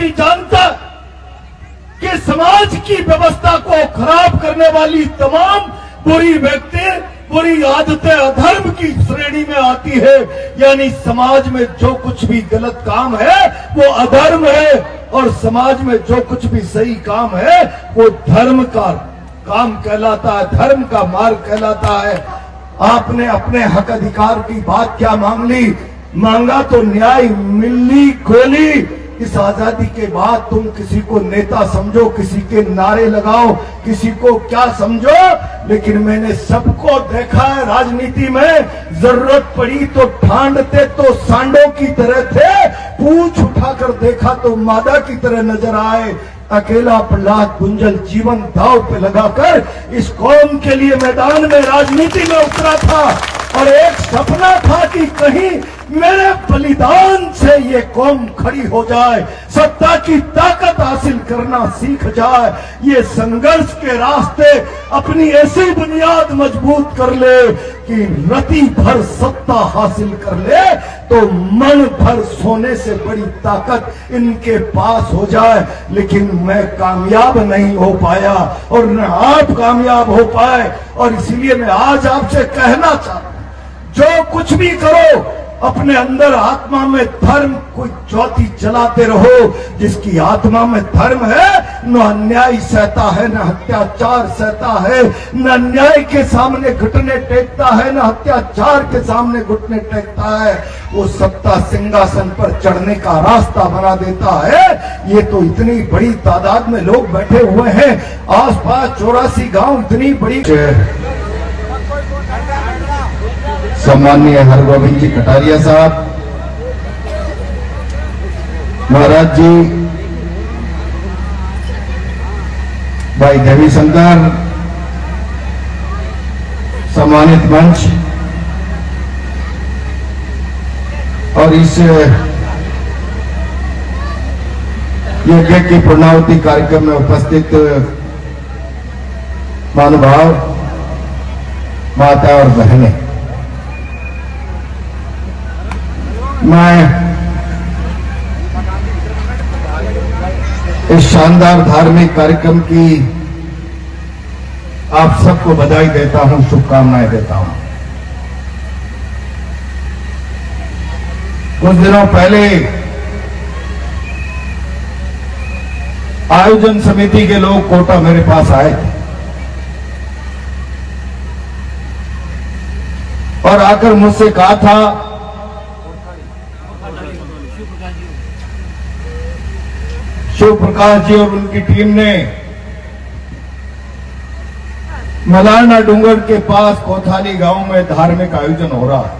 व्यक्ति जानता कि समाज की व्यवस्था को खराब करने वाली तमाम बुरी व्यक्ति, बुरी आदतें अधर्म की श्रेणी में आती है। यानी समाज में जो कुछ भी गलत काम है वो अधर्म है, और समाज में जो कुछ भी सही काम है वो धर्म का काम कहलाता है, धर्म का मार्ग कहलाता है। आपने अपने हक अधिकार की बात क्या मांगा तो न्याय मिली गोली। इस आजादी के बाद तुम किसी को नेता समझो, किसी के नारे लगाओ, किसी को क्या समझो, लेकिन मैंने सबको देखा है राजनीति में। जरूरत पड़ी तो ठांडते तो सांडों की तरह थे, पूंछ उठाकर देखा तो मादा की तरह नजर आए। अकेला प्रहलाद गुंजल जीवन दांव पे लगाकर इस कौम के लिए मैदान में राजनीति में उतरा था, और एक सपना था कि कहीं मेरे बलिदान से ये कौम खड़ी हो जाए, सत्ता की ताकत हासिल करना सीख जाए, ये संघर्ष के रास्ते अपनी ऐसी बुनियाद मजबूत कर ले कि रति भर सत्ता हासिल कर ले तो मन भर सोने से बड़ी ताकत इनके पास हो जाए। लेकिन मैं कामयाब नहीं हो पाया और न आप कामयाब हो पाए, और इसीलिए मैं आज आपसे कहना चाहता हूं, जो कुछ भी करो अपने अंदर आत्मा में धर्म को ज्योति जलाते रहो। जिसकी आत्मा में धर्म है न अन्याय सहता है, न अत्याचार सहता है, न अन्याय के सामने घुटने टेकता है, न अत्याचार के सामने घुटने टेकता है। वो सत्ता सिंहासन पर चढ़ने का रास्ता बना देता है। ये तो इतनी बड़ी तादाद में लोग बैठे हुए हैं, आसपास 84 गांव, इतनी बड़ी। सम्माननीय हरगोविंद जी कटारिया साहब, महाराज जी, भाई देवी शंकर, सम्मानित मंच और इस यज्ञ की पूर्णाहुति कार्यक्रम में उपस्थित महानुभाव, माता और बहनें, मैं इस शानदार धार्मिक कार्यक्रम की आप सबको बधाई देता हूं, शुभकामनाएं देता हूं। कुछ दिनों पहले आयोजन समिति के लोग कोटा मेरे पास आए थे और आकर मुझसे कहा था, शिव प्रकाश जी और उनकी टीम ने मलारना डूंगर के पास कोथाली गांव में धार्मिक आयोजन हो रहा है।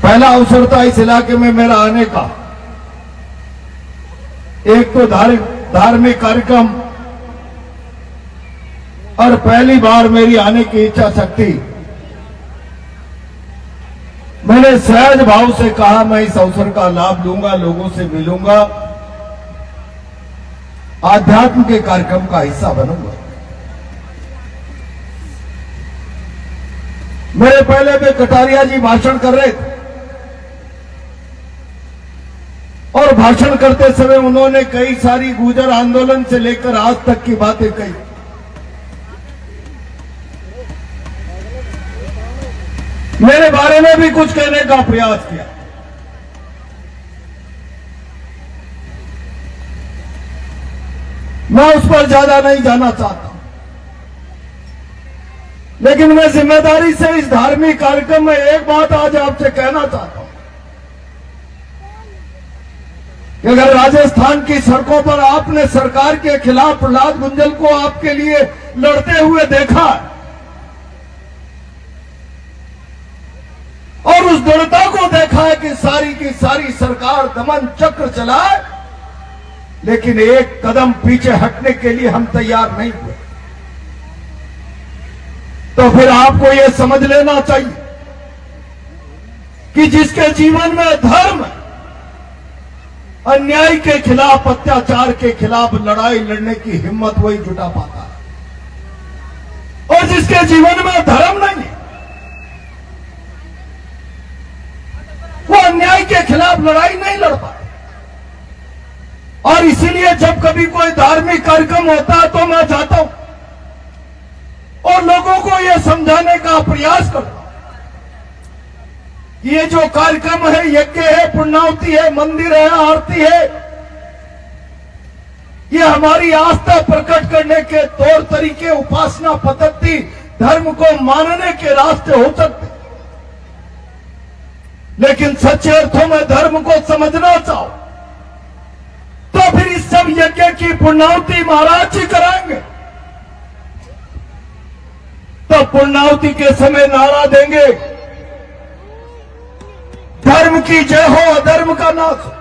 पहला अवसर था इस इलाके में मेरा आने का। एक तो धार्मिक कार्यक्रम, और पहली बार मेरी आने की इच्छा शक्ति। मैंने सहज भाव से कहा मैं इस अवसर का लाभ लूंगा, लोगों से मिलूंगा, आध्यात्म के कार्यक्रम का हिस्सा बनूंगा। मेरे पहले भी कटारिया जी भाषण कर रहे थे और भाषण करते समय उन्होंने कई सारी गुर्जर आंदोलन से लेकर आज तक की बातें कही। मेरे बारे में भी कुछ कहने का प्रयास किया। मैं उस पर ज्यादा नहीं जाना चाहता, लेकिन मैं जिम्मेदारी से इस धार्मिक कार्यक्रम में एक बात आज आपसे कहना चाहता हूं कि अगर राजस्थान की सड़कों पर आपने सरकार के खिलाफ प्रहलाद गुंजल को आपके लिए लड़ते हुए देखा और उस दृढ़ता को देखा है कि सारी की सारी सरकार दमन चक्र चलाए, लेकिन एक कदम पीछे हटने के लिए हम तैयार नहीं हुए, तो फिर आपको यह समझ लेना चाहिए कि जिसके जीवन में धर्म, अन्याय के खिलाफ, अत्याचार के खिलाफ लड़ाई लड़ने की हिम्मत वही जुटा पाता है, और जिसके जीवन में धर्म नहीं है वो खिलाफ लड़ाई नहीं लड़ पाते। और इसीलिए जब कभी कोई धार्मिक कार्यक्रम होता है तो मैं जाता हूं और लोगों को यह समझाने का प्रयास करता हूं, ये जो कार्यक्रम है, यज्ञ है, पुण्याहुति है, मंदिर है, आरती है, ये हमारी आस्था प्रकट करने के तौर तरीके, उपासना पद्धति, धर्म को मानने के रास्ते हो सकते, लेकिन सच्चे अर्थों में धर्म को समझना चाहो तो फिर इस सब यज्ञ की पुण्याहुति महाराज जी कराएंगे। तो पुण्याहुति के समय नारा देंगे, धर्म की जय हो, अधर्म का नाश हो,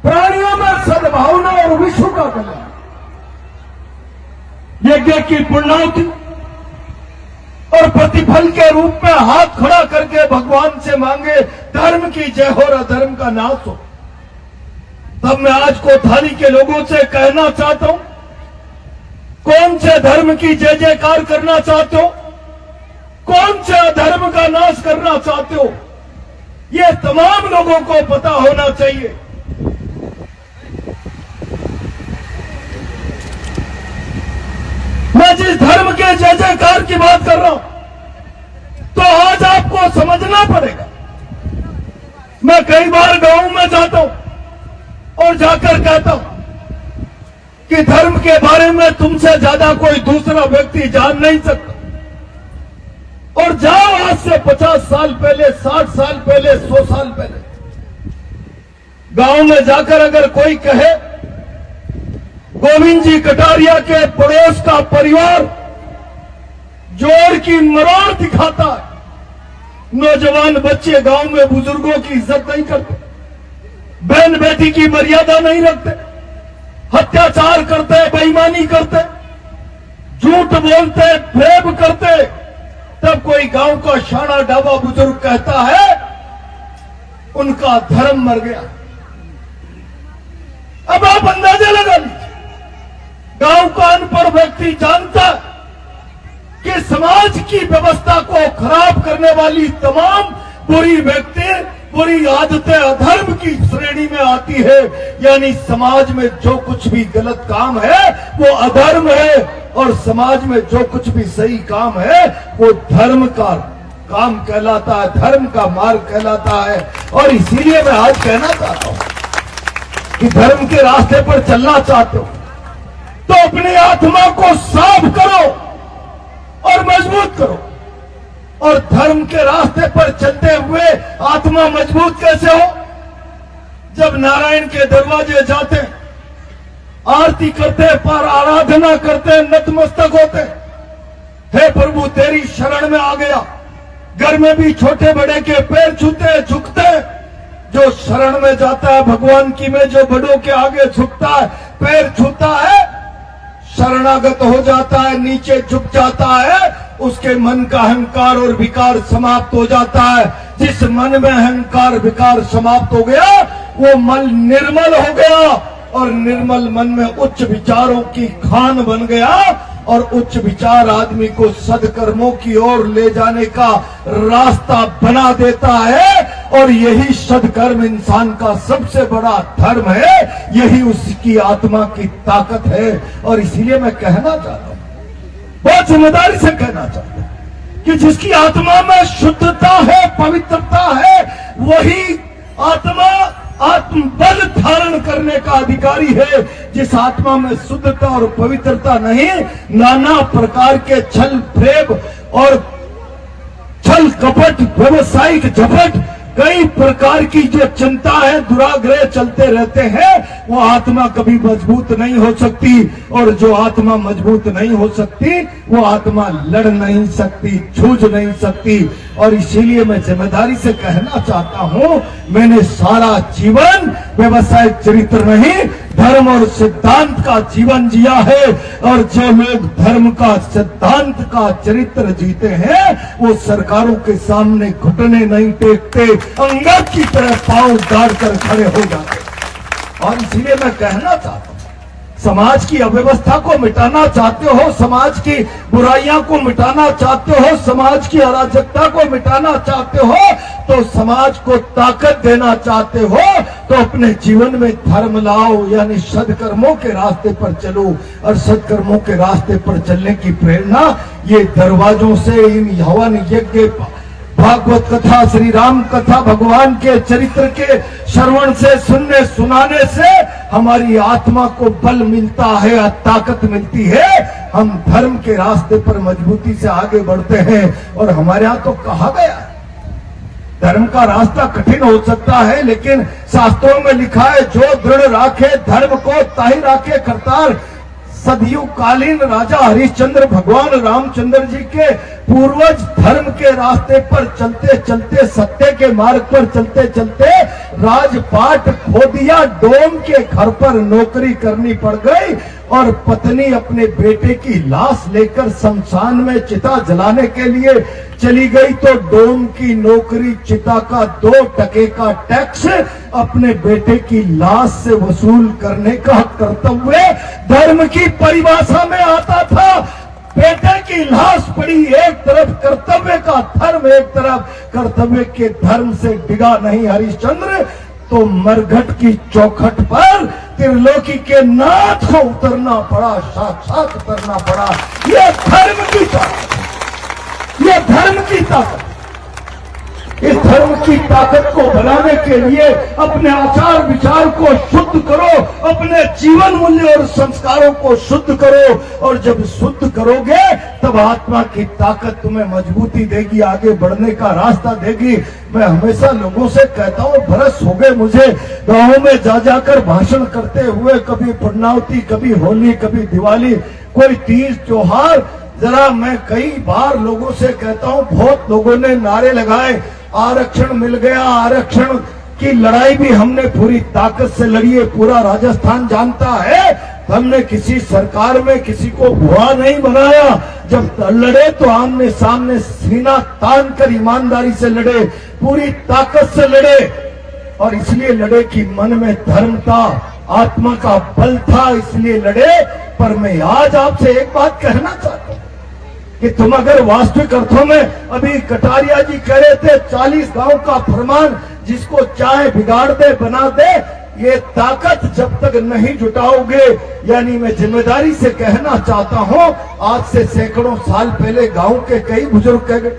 प्राणियों में सद्भावना और विश्व का कल्याण। यज्ञ की पुण्याहुति और प्रतिफल के रूप में हाथ खड़ा करके भगवान से मांगे, धर्म की जय हो और अधर्म का नाश हो। तब मैं आज कोठारी के लोगों से कहना चाहता हूं, कौन से धर्म की जय जयकार करना चाहते हो, कौन से अधर्म का नाश करना चाहते हो, ये तमाम लोगों को पता होना चाहिए। मैं जिस धर्म के जय जयकार की बात कर रहा हूं, तो आज आपको समझना पड़ेगा। मैं कई बार गांव में जाता हूं और जाकर कहता हूं कि धर्म के बारे में तुमसे ज्यादा कोई दूसरा व्यक्ति जान नहीं सकता। और जाओ, आज से 50 साल पहले, 60 साल पहले, 100 साल पहले गांव में जाकर अगर कोई कहे, गोविंद जी कटारिया के पड़ोस का परिवार जोड़ की मरोड़ दिखाता है, नौजवान बच्चे गांव में बुजुर्गों की इज्जत नहीं करते, बहन बेटी की मर्यादा नहीं रखते, अत्याचार करते, बेईमानी करते, झूठ बोलते, प्रेम करते, तब कोई गांव का शाना डाबा बुजुर्ग कहता है उनका धर्म मर गया। अब आप अंदाजा लगा लीजिए, गांव का अनपढ़ व्यक्ति जानता है कि समाज की व्यवस्था को खराब करने वाली तमाम बुरी व्यक्ति, बुरी आदतें अधर्म की श्रेणी में आती है। यानी समाज में जो कुछ भी गलत काम है वो अधर्म है, और समाज में जो कुछ भी सही काम है वो धर्म का काम कहलाता है, धर्म का मार्ग कहलाता है। और इसीलिए मैं आज कहना चाहता हूं कि धर्म के रास्ते पर चलना चाहते हो तो अपनी आत्मा को साफ करो और मजबूत करो। और धर्म के रास्ते पर चलते हुए आत्मा मजबूत कैसे हो? जब नारायण के दरवाजे जाते, आरती करते, पर आराधना करते, नतमस्तक होते, हे प्रभु तेरी शरण में आ गया। घर में भी छोटे बड़े के पैर छूते, झुकते। जो शरण में जाता है भगवान की में, जो बड़ों के आगे झुकता है, पैर छूता है, शरणागत हो जाता है, नीचे झुक जाता है, उसके मन का अहंकार और विकार समाप्त हो जाता है। जिस मन में अहंकार विकार समाप्त हो गया वो मन निर्मल हो गया, और निर्मल मन में उच्च विचारों की खान बन गया। और उच्च विचार आदमी को सदकर्मों की ओर ले जाने का रास्ता बना देता है। और यही सदकर्म इंसान का सबसे बड़ा धर्म है, यही उसकी आत्मा की ताकत है। और इसीलिए मैं कहना चाहता हूं, बहुत जिम्मेदारी से कहना चाहता हूं कि जिसकी आत्मा में शुद्धता है, पवित्रता है, वही आत्मा आत्मबल धारण करने का अधिकारी है। जिस आत्मा में शुद्धता और पवित्रता नहीं, नाना प्रकार के छल प्रेम और छल कपट, व्यवसायिक झपट, कई प्रकार की जो चिंता है, दुराग्रह चलते रहते हैं, वो आत्मा कभी मजबूत नहीं हो सकती। और जो आत्मा मजबूत नहीं हो सकती वो आत्मा लड़ नहीं सकती, जूझ नहीं सकती। और इसीलिए मैं जिम्मेदारी से कहना चाहता हूं, मैंने सारा जीवन व्यवसायिक चरित्र नहीं, धर्म और सिद्धांत का जीवन जिया है। और जो लोग धर्म का, सिद्धांत का चरित्र जीते हैं वो सरकारों के सामने घुटने नहीं टेकते, अंगद की तरह पांव गाड़ कर खड़े हो जाते। और इसीलिए मैं कहना चाहता हूं, समाज की अव्यवस्था को मिटाना चाहते हो, समाज की बुराइयां को मिटाना चाहते हो, समाज की अराजकता को मिटाना चाहते हो, तो समाज को ताकत देना चाहते हो, तो अपने जीवन में धर्म लाओ, यानी सदकर्मों के रास्ते पर चलो। और सदकर्मों के रास्ते पर चलने की प्रेरणा ये दरवाजों से, इन हवन यज्ञ, भागवत कथा, श्री राम कथा, भगवान के चरित्र के श्रवण से, सुनने सुनाने से हमारी आत्मा को बल मिलता है, ताकत मिलती है। हम धर्म के रास्ते पर मजबूती से आगे बढ़ते हैं। और हमारे यहाँ तो कहा गया है, धर्म का रास्ता कठिन हो सकता है, लेकिन शास्त्रों में लिखा है, जो दृढ़ राखे धर्म को ताहि राखे करतार। सदियों कालीन राजा हरिश्चंद्र भगवान रामचंद्र जी के पूर्वज धर्म के रास्ते पर चलते चलते, सत्य के मार्ग पर चलते चलते राजपाट खो दिया, डोम के घर पर नौकरी करनी पड़ गई और पत्नी अपने बेटे की लाश लेकर शमशान में चिता जलाने के लिए चली गई, तो डोम की नौकरी, चिता का 2 टके का टैक्स अपने बेटे की लाश से वसूल करने का कर्तव्य धर्म की परिभाषा में आता था। बेटे की लाश पड़ी एक तरफ, कर्तव्य का धर्म एक तरफ। कर्तव्य के धर्म से डिगा नहीं हरिश्चंद्र, तो मरघट की चौखट पर त्रिलोकी के नाथ को उतरना पड़ा, साक्षात उतरना पड़ा। यह धर्म की ताकत, यह धर्म की ताकत। इस धर्म की ताकत को बनाने के लिए अपने आचार विचार को शुद्ध करो, अपने जीवन मूल्य और संस्कारों को शुद्ध करो। और जब शुद्ध करोगे तब आत्मा की ताकत तुम्हें मजबूती देगी, आगे बढ़ने का रास्ता देगी। मैं हमेशा लोगों से कहता हूँ, बरस हो गए मुझे गांवों में जा जाकर भाषण करते हुए, कभी पूर्णावती, कभी होली, कभी दिवाली, कोई तीज त्योहार। जरा मैं कई बार लोगों से कहता हूँ, बहुत लोगों ने नारे लगाए, आरक्षण मिल गया, आरक्षण की लड़ाई भी हमने पूरी ताकत से लड़ी है, पूरा राजस्थान जानता है। हमने किसी सरकार में किसी को भुआ नहीं बनाया। जब लड़े तो आमने सामने सीना तान कर ईमानदारी से लड़े, पूरी ताकत से लड़े। और इसलिए लड़े कि मन में धर्म था, आत्मा का बल था, इसलिए लड़े। पर मैं आज आपसे एक बात कहना चाहता हूं कि तुम अगर वास्तविक अर्थों में, अभी कटारिया जी कह रहे थे 40 गांव का फरमान, जिसको चाहे बिगाड़ दे बना दे, ये ताकत जब तक नहीं जुटाओगे, यानी मैं जिम्मेदारी से कहना चाहता हूं, आज से सैकड़ों साल पहले गांव के कई बुजुर्ग कह गए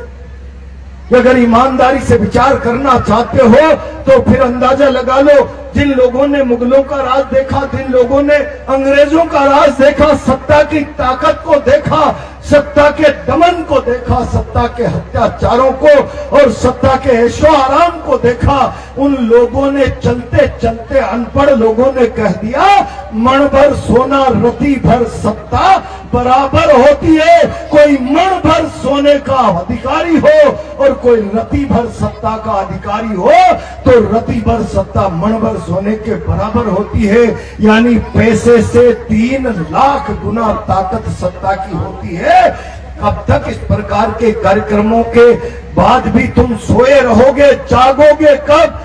कि अगर ईमानदारी से विचार करना चाहते हो तो फिर अंदाजा लगा लो, जिन लोगों ने मुगलों का राज देखा, जिन लोगों ने अंग्रेजों का राज देखा, सत्ता की ताकत को देखा, सत्ता के दमन को देखा, सत्ता के अत्याचारों को और सत्ता के ऐशो आराम को देखा, उन लोगों ने चलते चलते, अनपढ़ लोगों ने कह दिया, मण भर सोना रति भर सत्ता बराबर होती है। कोई मण भर सोने का अधिकारी हो और कोई रति भर सत्ता का अधिकारी हो, तो रति भर सत्ता मण भर सोने के बराबर होती है। यानी पैसे से 3 लाख गुना ताकत सत्ता की होती है। अब तक इस प्रकार के कार्यक्रमों के बाद भी तुम सोए रहोगे, जागोगे कब?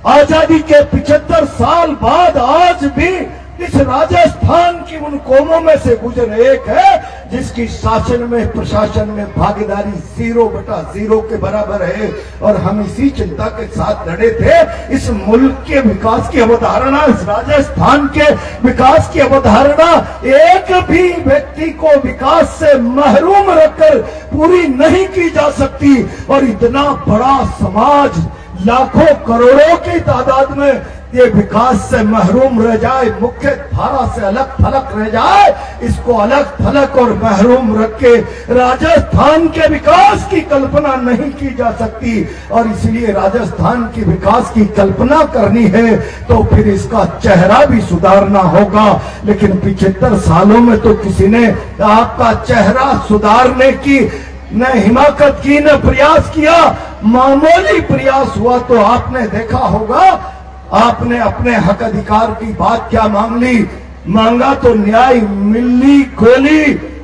आजादी के 75 साल बाद आज भी इस राजस्थान की उन कौमों में से गुजर एक है जिसकी शासन में, प्रशासन में भागीदारी 0/0 के बराबर है। और हम इसी चिंता के साथ लड़े थे। इस मुल्क के विकास की अवधारणा, इस राजस्थान के विकास की अवधारणा एक भी व्यक्ति को विकास से महरूम रखकर पूरी नहीं की जा सकती। और इतना बड़ा समाज, लाखों करोड़ों की तादाद में ये विकास से महरूम रह जाए, मुख्य धारा से अलग थलग रह जाए, इसको अलग थलग और महरूम रख के राजस्थान के विकास की कल्पना नहीं की जा सकती। और इसलिए राजस्थान की विकास की कल्पना करनी है तो फिर इसका चेहरा भी सुधारना होगा। लेकिन 75 सालों में तो किसी ने आपका चेहरा सुधारने की न हिमाकत की, न प्रयास किया। मामूली प्रयास हुआ तो आपने देखा होगा, आपने अपने हक अधिकार की बात क्या मांग ली? मांगा तो न्याय, मिली गोली,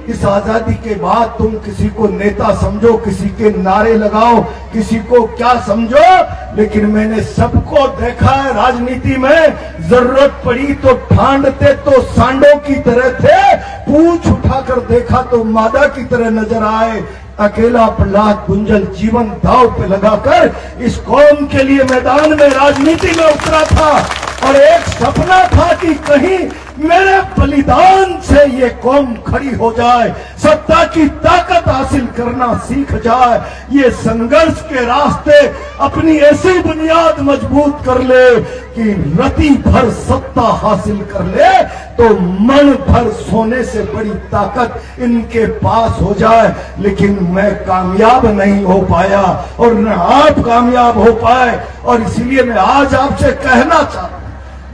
इस आजादी के बाद तुम किसी को नेता समझो, किसी के नारे लगाओ, किसी को क्या समझो, लेकिन मैंने सबको देखा है राजनीति में। जरूरत पड़ी तो ठांडते तो सांडों की तरह थे, पूंछ उठाकर देखा तो मादा की तरह नजर आए। अकेला प्रहलाद गुंजल जीवन दांव पे लगाकर इस कौम के लिए मैदान में राजनीति में उतरा था और एक सपना था कि कहीं मेरे बलिदान से ये कौम खड़ी हो जाए, सत्ता की ताकत हासिल करना सीख जाए, ये संघर्ष के रास्ते अपनी ऐसी बुनियाद मजबूत कर ले कि रति भर सत्ता हासिल कर ले तो मन भर सोने से बड़ी ताकत इनके पास हो जाए। लेकिन मैं कामयाब नहीं हो पाया और न आप कामयाब हो पाए, और इसीलिए मैं आज आपसे कहना चाहता हूं,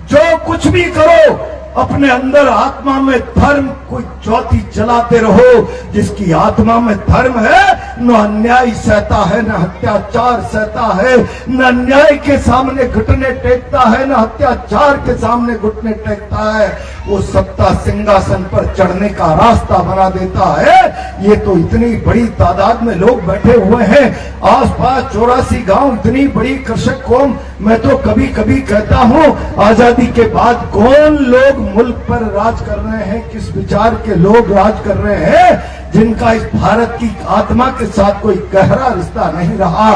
जो कुछ भी करो अपने अंदर आत्मा में धर्म कोई ज्योति जलाते रहो। जिसकी आत्मा में धर्म है न अन्याय सहता है, न अत्याचार सहता है, न अन्याय के सामने घुटने टेकता है, न अत्याचार के सामने घुटने टेकता है। वो सत्ता सिंहासन पर चढ़ने का रास्ता बना देता है। ये तो इतनी बड़ी तादाद में लोग बैठे हुए हैं, आसपास 84 गांव, इतनी बड़ी कृषक कौम। मैं तो कभी कभी कहता हूं, आजादी के बाद कौन लोग मुल्क पर राज कर रहे हैं, किस विचार के लोग राज कर रहे हैं, जिनका इस भारत की आत्मा के साथ कोई गहरा रिश्ता नहीं रहा।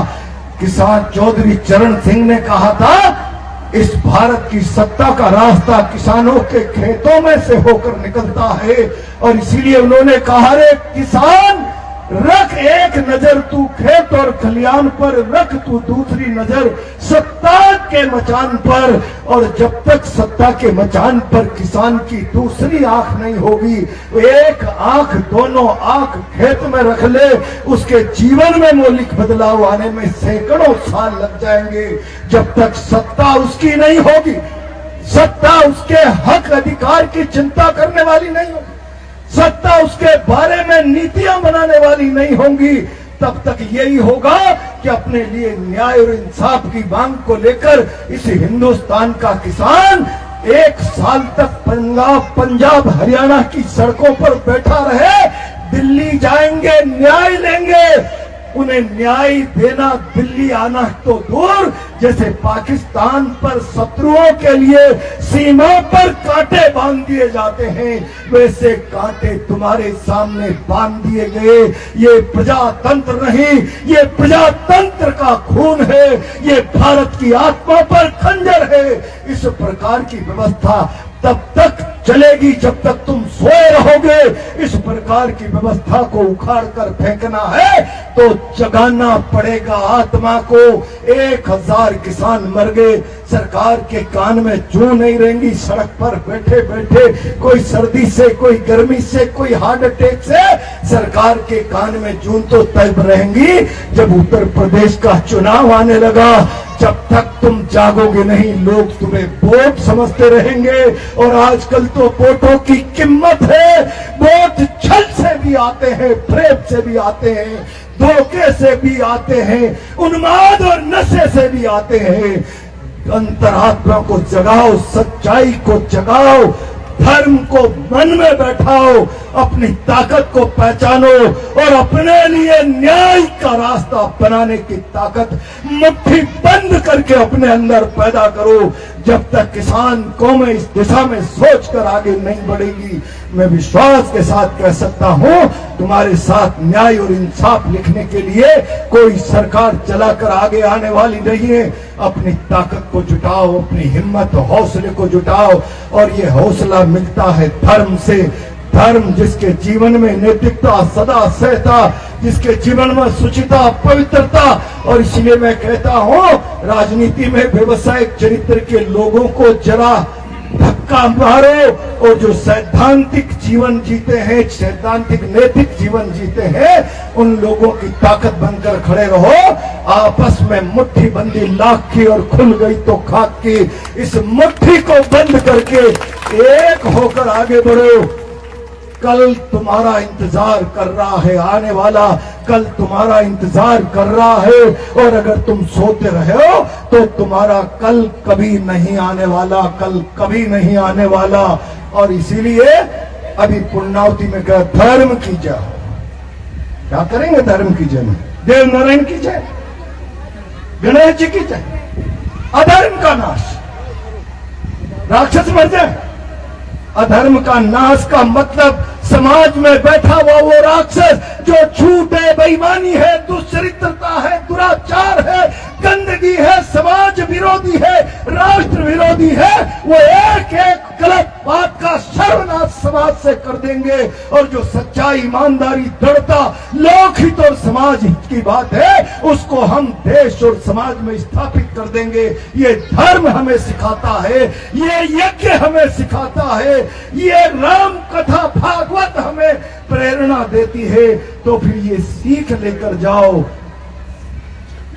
किसान चौधरी चरण सिंह ने कहा था, इस भारत की सत्ता का रास्ता किसानों के खेतों में से होकर निकलता है। और इसीलिए उन्होंने कहा, रे किसान, रख एक नजर तू खेत और खलियान पर, रख तू दूसरी नजर सत्ता के मचान पर। और जब तक सत्ता के मचान पर किसान की दूसरी आंख नहीं होगी, एक आंख, दोनों आंख खेत में रख ले, उसके जीवन में मौलिक बदलाव आने में सैकड़ों साल लग जाएंगे। जब तक सत्ता उसकी नहीं होगी, सत्ता उसके हक अधिकार की चिंता करने वाली नहीं होगी, सत्ता उसके बारे में नीतियां बनाने वाली नहीं होंगी, तब तक यही होगा कि अपने लिए न्याय और इंसाफ की मांग को लेकर इस हिंदुस्तान का किसान 1 साल तक पंजाब हरियाणा की सड़कों पर बैठा रहे। दिल्ली जाएंगे, न्याय लेंगे, उन्हें न्याय देना दिल्ली आना तो दूर, जैसे पाकिस्तान पर शत्रुओं के लिए सीमा पर कांटे बांध दिए जाते हैं, वैसे कांटे तुम्हारे सामने बांध दिए गए। ये प्रजातंत्र नहीं, ये प्रजातंत्र का खून है, ये भारत की आत्मा पर खंजर है। इस प्रकार की व्यवस्था तब तक चलेगी जब तक तुम सोए रहोगे। इस प्रकार की व्यवस्था को उखाड़ कर फेंकना है तो जगाना पड़ेगा आत्मा को। 1000 किसान मर गए, सरकार के कान में जू नहीं रहेंगी, सड़क पर बैठे बैठे, कोई सर्दी से, कोई गर्मी से, कोई हार्ट अटैक से। सरकार के कान में जून तो तब रहेंगी जब उत्तर प्रदेश का चुनाव आने लगा। जब तक तुम जागोगे नहीं, लोग तुम्हें वोट समझते रहेंगे। और आजकल तो वोटों की कीमत है। वोट छल से भी आते हैं, प्रेम से भी आते हैं, धोखे से भी आते हैं, उन्माद और नशे से भी आते हैं। अंतरात्मा को जगाओ, सच्चाई को जगाओ, धर्म को मन में बैठाओ, अपनी ताकत को पहचानो और अपने लिए न्याय का रास्ता बनाने की ताकत मुट्ठी बंद करके अपने अंदर पैदा करो। जब तक किसान कौमें इस दिशा में सोचकर आगे नहीं बढ़ेगी, मैं विश्वास के साथ कह सकता हूं, तुम्हारे साथ न्याय और इंसाफ लिखने के लिए कोई सरकार चलाकर आगे आने वाली नहीं है। अपनी ताकत को जुटाओ, अपनी हिम्मत हौसले को जुटाओ, और ये हौसला मिलता है धर्म से। धर्म जिसके जीवन में नैतिकता सदा सहता, जिसके जीवन में शुचिता, पवित्रता। और इसलिए मैं कहता हूं, राजनीति में व्यवसायिक चरित्र के लोगों को जरा धक्का मारो, और जो सैद्धांतिक जीवन जीते हैं, सैद्धांतिक नैतिक जीवन जीते हैं, उन लोगों की ताकत बनकर खड़े रहो। आपस में मुट्ठी बंदी लाख की और खुल गई तो खाक की। इस मुट्ठी को बंद करके एक होकर आगे बढ़ो। कल तुम्हारा इंतजार कर रहा है आने वाला, कल तुम्हारा इंतजार कर रहा है। और अगर तुम सोते रहे हो तो तुम्हारा कल कभी नहीं आने वाला, कल कभी नहीं आने वाला। और इसीलिए अभी पुण्यवती में कहा धर्म की जय। क्या करेंगे धर्म की जय में? देव नारायण की जय, गणेश जी की जय। अधर्म का नाश, राक्षस मर जाए। अधर्म का नाश का मतलब समाज में बैठा हुआ वो राक्षस जो झूठ है, बेईमानी है, दुश्चरित्रता है, दुराचार है, गंदगी है, समाज विरोधी है, राष्ट्र विरोधी है, वो एक एक गलत बात का सर्वनाश समाज से कर देंगे। और जो सच्चाई, ईमानदारी, दृढ़ता, लोकहित और समाज हित की बात है उसको हम देश और समाज में स्थापित कर देंगे। ये धर्म हमें सिखाता है, ये यज्ञ हमें सिखाता है, ये राम कथा भागवत हमें प्रेरणा देती है। तो फिर ये सीख लेकर जाओ,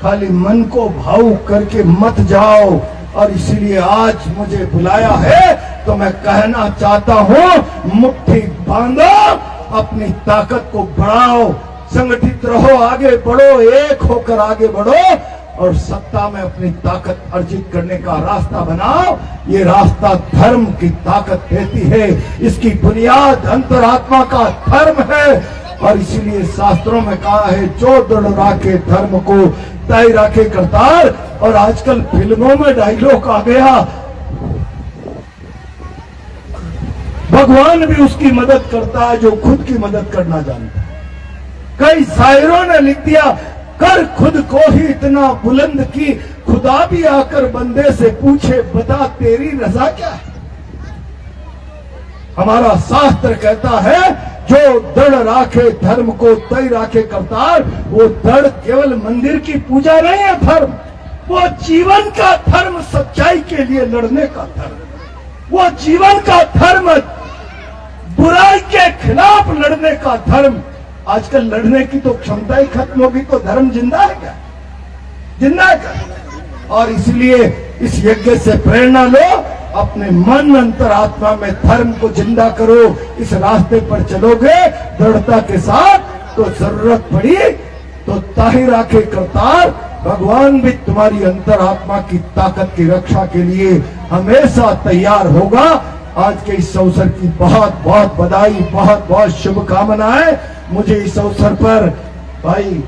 खाली मन को भावुक करके मत जाओ। और इसलिए आज मुझे बुलाया है तो मैं कहना चाहता हूं, मुट्ठी बांधो, अपनी ताकत को बढ़ाओ, संगठित रहो, आगे बढ़ो, एक होकर आगे बढ़ो और सत्ता में अपनी ताकत अर्जित करने का रास्ता बनाओ। ये रास्ता धर्म की ताकत देती है, इसकी बुनियाद अंतरात्मा का धर्म है। और इसीलिए शास्त्रों में कहा है, जो दृढ़ राखे धर्म को तय राखे करतार। और आजकल फिल्मों में डायलॉग आ गया, भगवान भी उसकी मदद करता है जो खुद की मदद करना जानता है। कई शायरों ने लिख दिया, कर खुद को ही इतना बुलंद की, खुदा भी आकर बंदे से पूछे, बता तेरी रजा क्या है। हमारा शास्त्र कहता है, जो दृढ़ राखे धर्म को तय राखे करतार। वो दृढ़ केवल मंदिर की पूजा नहीं है धर्म, वो जीवन का धर्म, सच्चाई के लिए लड़ने का धर्म, वो जीवन का धर्म, बुराई के खिलाफ लड़ने का धर्म। आजकल लड़ने की तो क्षमता ही खत्म होगी, तो धर्म जिंदा है क्या? जिंदा है क्या? और इसलिए इस यज्ञ से प्रेरणा लो, अपने मन अंतरात्मा में धर्म को जिंदा करो। इस रास्ते पर चलोगे दृढ़ता के साथ तो जरूरत पड़ी तो ताही राखे करतार। भगवान भी तुम्हारी अंतरात्मा की ताकत की रक्षा के लिए हमेशा तैयार होगा। आज के इस अवसर की बहुत बहुत बधाई, बहुत बहुत शुभकामनाएं। मुझे इस अवसर पर भाई